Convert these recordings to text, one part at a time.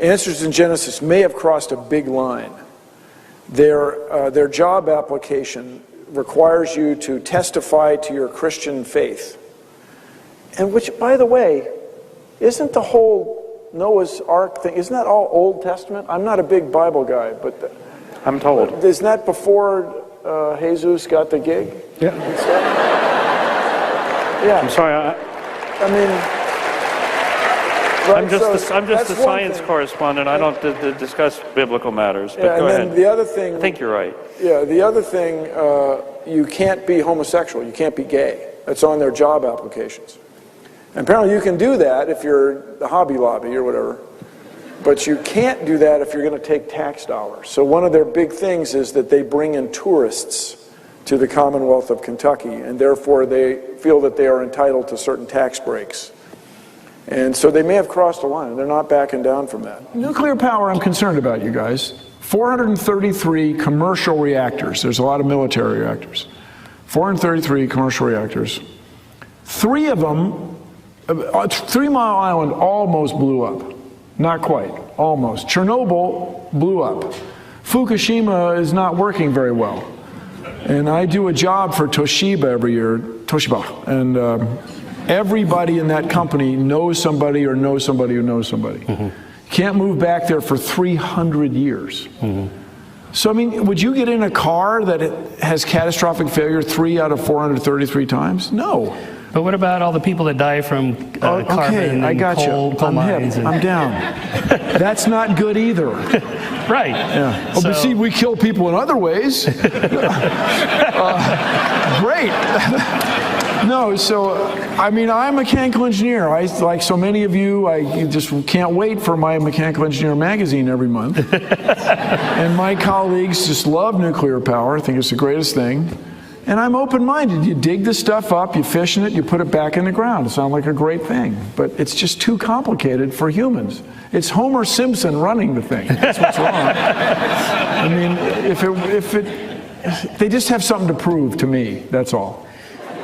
Answers in Genesis may have crossed a big line. Their job application requires you to testify to your Christian faith. And which, by the way, isn't the whole Noah's Ark thing, isn't that all Old Testament? I'm not a big Bible guy, but I'm told. Isn't that before Jesus got the gig? Yeah. Yeah. I'm sorry. I mean, right, I'm just the science correspondent. I don't discuss biblical matters. But go ahead. The other thing. I think you're right. Yeah. The other thing, you can't be homosexual. You can't be gay. That's on their job applications. And apparently, you can do that if you're the Hobby Lobby or whatever. But you can't do that if you're going to take tax dollars. So one of their big things is that they bring in tourists to the Commonwealth of Kentucky, and therefore they feel that they are entitled to certain tax breaks. And so they may have crossed a line. They're not backing down from that. Nuclear power, I'm concerned about, you guys. 433 commercial reactors. There's a lot of military reactors. 433 commercial reactors. 3 of them, 3 Mile Island almost blew up. Not quite, almost. Chernobyl blew up. Fukushima is not working very well. And I do a job for Toshiba every year, Toshiba, and everybody in that company knows somebody or knows somebody who knows somebody. Mm-hmm. Can't move back there for 300 years. Mm-hmm. So, I mean, would you get in a car that has catastrophic failure 3 out of 433 times? No. But what about all the people that die from carbon I got coal, you. coal I'm mines? hip. I'm down. That's not good either. Right. Yeah. Oh, but see, we kill people in other ways. Great. No, so, I mean, I'm a mechanical engineer. Like so many of you, I just can't wait for my Mechanical Engineer magazine every month. And my colleagues just love nuclear power, think it's the greatest thing. And I'm open-minded. You dig the stuff up, you fish in it, you put it back in the ground. It sounds like a great thing. But it's just too complicated for humans. It's Homer Simpson running the thing. That's what's wrong. I mean, they just have something to prove to me, that's all.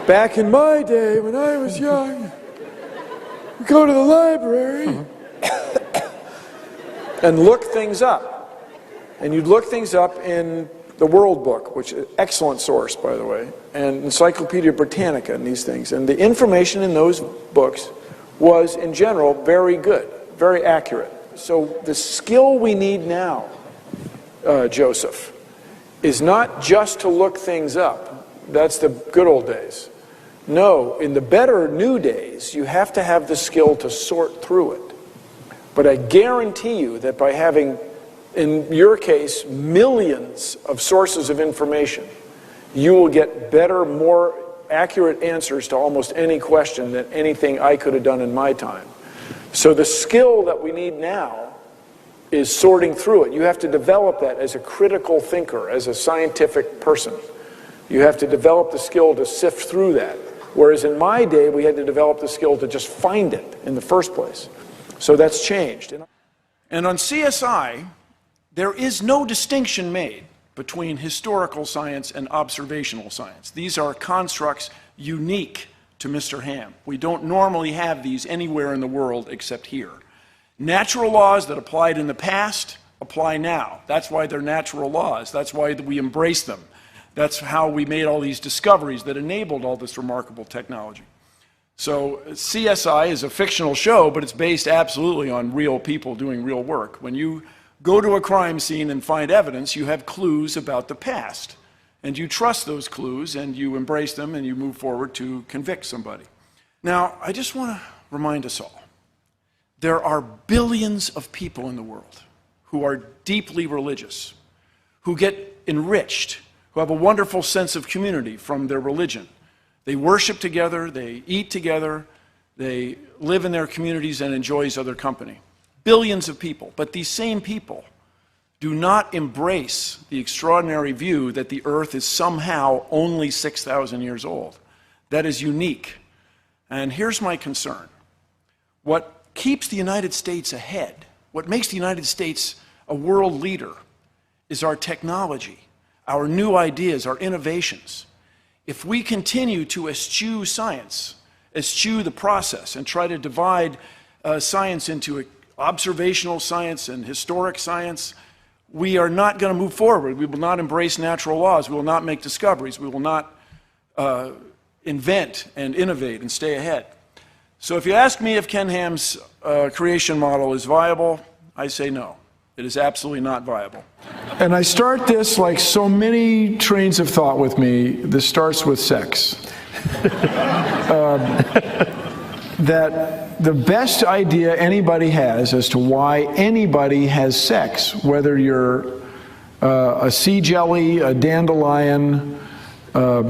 Back in my day, when I was young, we'd go to the library and look things up. And you'd look things up in the World Book, which is an excellent source, by the way, and Encyclopedia Britannica and these things. And the information in those books was, in general, very good, very accurate. So the skill we need now, Joseph, is not just to look things up. That's the good old days. No, in the better new days, you have to have the skill to sort through it. But I guarantee you that by having, in your case, millions of sources of information, you will get better, more accurate answers to almost any question than anything I could have done in my time. So the skill that we need now is sorting through it. You have to develop that as a critical thinker, as a scientific person. You have to develop the skill to sift through that. Whereas in my day, we had to develop the skill to just find it in the first place. So that's changed. And on CSI, there is no distinction made between historical science and observational science. These are constructs unique to Mr. Ham. We don't normally have these anywhere in the world except here. Natural laws that applied in the past apply now. That's why they're natural laws. That's why we embrace them. That's how we made all these discoveries that enabled all this remarkable technology. So CSI is a fictional show, but it's based absolutely on real people doing real work. When you go to a crime scene and find evidence, you have clues about the past. And you trust those clues, and you embrace them, and you move forward to convict somebody. Now, I just want to remind us all, there are billions of people in the world who are deeply religious, who get enriched, who have a wonderful sense of community from their religion. They worship together, they eat together, they live in their communities and enjoy each other's company. Billions of people, but these same people do not embrace the extraordinary view that the earth is somehow only 6,000 years old. That is unique. And here's my concern. What keeps the United States ahead, what makes the United States a world leader, is our technology, our new ideas, our innovations. If we continue to eschew science, eschew the process, and try to divide science into observational science and historic science, we are not going to move forward. We will not embrace natural laws. We will not make discoveries. We will not invent and innovate and stay ahead. So if you ask me if Ken Ham's creation model is viable, I say no. It is absolutely not viable. And I start this like so many trains of thought with me. This starts with sex. That the best idea anybody has as to why anybody has sex, whether you're a sea jelly, a dandelion, a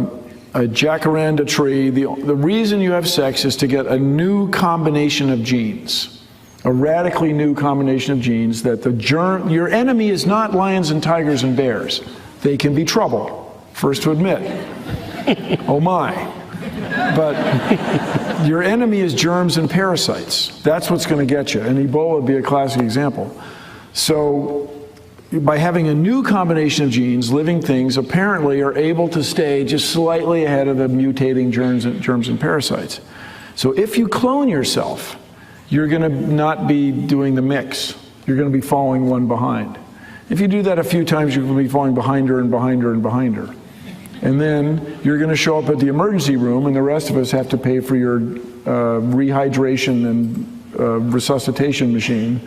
jacaranda tree, the reason you have sex is to get a new combination of genes. A radically new combination of genes that your enemy is not lions and tigers and bears. They can be trouble, first to admit. Oh my. But your enemy is germs and parasites. That's what's going to get you. And Ebola would be a classic example. So by having a new combination of genes, living things apparently are able to stay just slightly ahead of the mutating germs and parasites. So if you clone yourself, you're going to not be doing the mix. You're going to be falling one behind. If you do that a few times, you're going to be falling behind her and behind her and behind her. And then you're going to show up at the emergency room, and the rest of us have to pay for your rehydration and resuscitation machine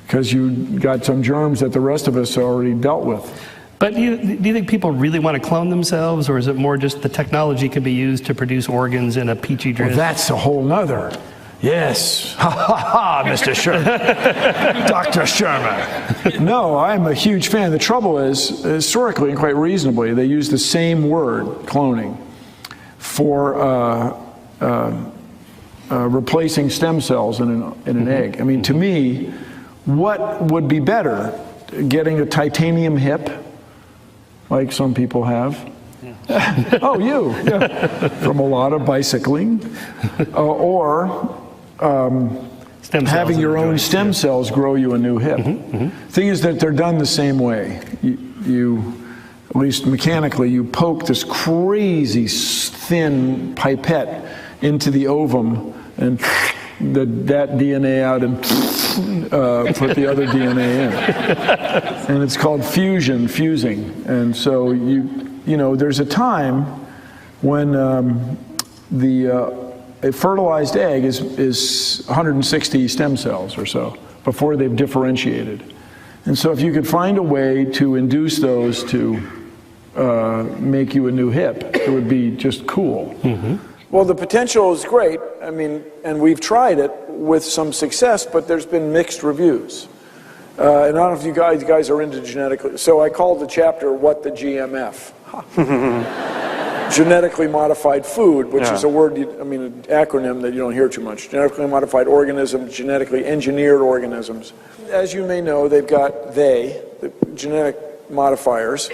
because you got some germs that the rest of us already dealt with. But do you think people really want to clone themselves, or is it more just the technology can be used to produce organs in a petri dish? Well, that's a whole nother. Yes. Ha ha ha, Mr. Sherman. Dr. Sherman. No, I'm a huge fan. The trouble is, historically and quite reasonably, they use the same word, cloning, for replacing stem cells in an egg. I mean, to me, what would be better? Getting a titanium hip, like some people have? Yeah. Oh, you. Yeah. From a lot of bicycling. Or having your own stem cells grow you a new hip. Thing is that they're done the same way. You, at least mechanically, you poke this crazy thin pipette into the ovum and that DNA out and put the other DNA in. And it's called fusing. And so you know, there's a time when a fertilized egg is 160 stem cells or so before they've differentiated. And so if you could find a way to induce those to make you a new hip, it would be just cool. Well, the potential is great. I mean, and we've tried it with some success, but there's been mixed reviews. And I don't know if you guys are into genetically. So I called the chapter, What the GMF? Genetically modified food, which is a word, an acronym that you don't hear too much. Genetically modified organisms, genetically engineered organisms. As you may know, the genetic modifiers,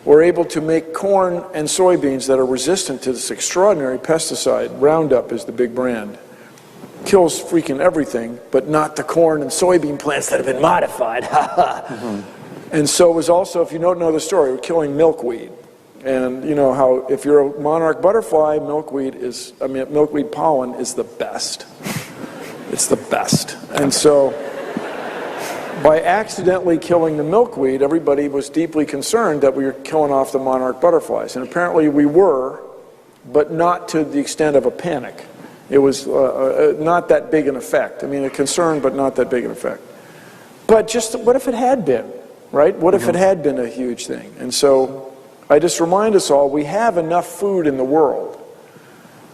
were able to make corn and soybeans that are resistant to this extraordinary pesticide. Roundup is the big brand. Kills freaking everything, but not the corn and soybean plants that have been modified. And so it was also, if you don't know the story, we're killing milkweed. And you know how if you're a monarch butterfly, milkweed pollen is the best. It's the best. And so by accidentally killing the milkweed, everybody was deeply concerned that we were killing off the monarch butterflies. And apparently we were, but not to the extent of a panic. It was not that big an effect. I mean, a concern, but not that big an effect. But just what if it had been, right? What if it had been a huge thing? And so I just remind us all, we have enough food in the world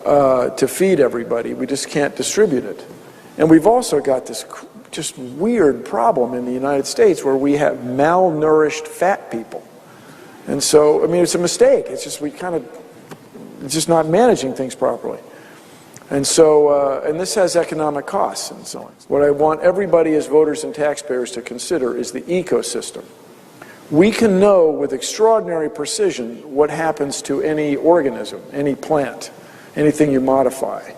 to feed everybody. We just can't distribute it. And we've also got this just weird problem in the United States where we have malnourished fat people. And so, I mean, it's a mistake. It's just it's just not managing things properly. And so, and this has economic costs and so on. What I want everybody as voters and taxpayers to consider is the ecosystem. We can know with extraordinary precision what happens to any organism, any plant, anything you modify.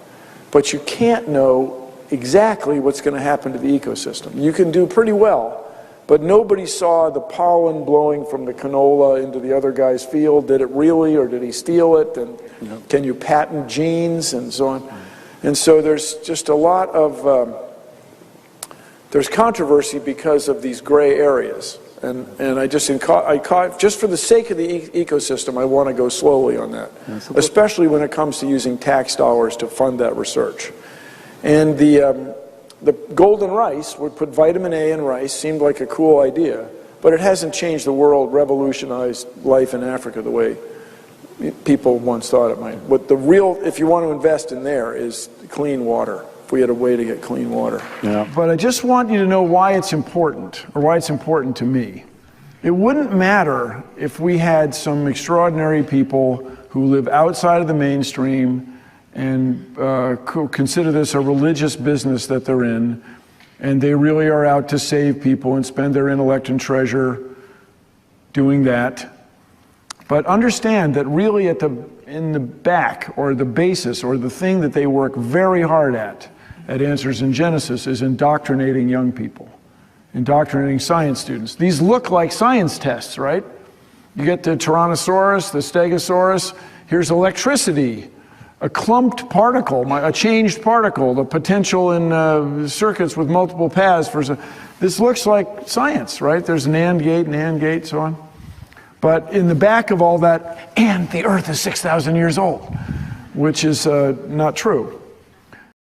But you can't know exactly what's going to happen to the ecosystem. You can do pretty well, but nobody saw the pollen blowing from the canola into the other guy's field. Did it really, or did he steal it? And can you patent genes and so on? And so there's just a lot of there's controversy because of these gray areas. And I just for the sake of the ecosystem, I want to go slowly on that, especially when it comes to using tax dollars to fund that research. And the golden rice would put vitamin A in rice, seemed like a cool idea, but it hasn't changed the world, revolutionized life in Africa the way people once thought it might. What the real, if you want to invest in there, is clean water. If we had a way to get clean water. Yeah. But I just want you to know why it's important, or why it's important to me. It wouldn't matter if we had some extraordinary people who live outside of the mainstream and consider this a religious business that they're in, and they really are out to save people and spend their intellect and treasure doing that. But understand that really in the back, or the basis, or the thing that they work very hard at Answers in Genesis, is indoctrinating young people, indoctrinating science students. These look like science tests, right? You get the Tyrannosaurus, the Stegosaurus, here's electricity, a clumped particle, a changed particle, the potential in circuits with multiple paths. This looks like science, right? There's an AND gate, so on. But in the back of all that, and the Earth is 6,000 years old, which is not true.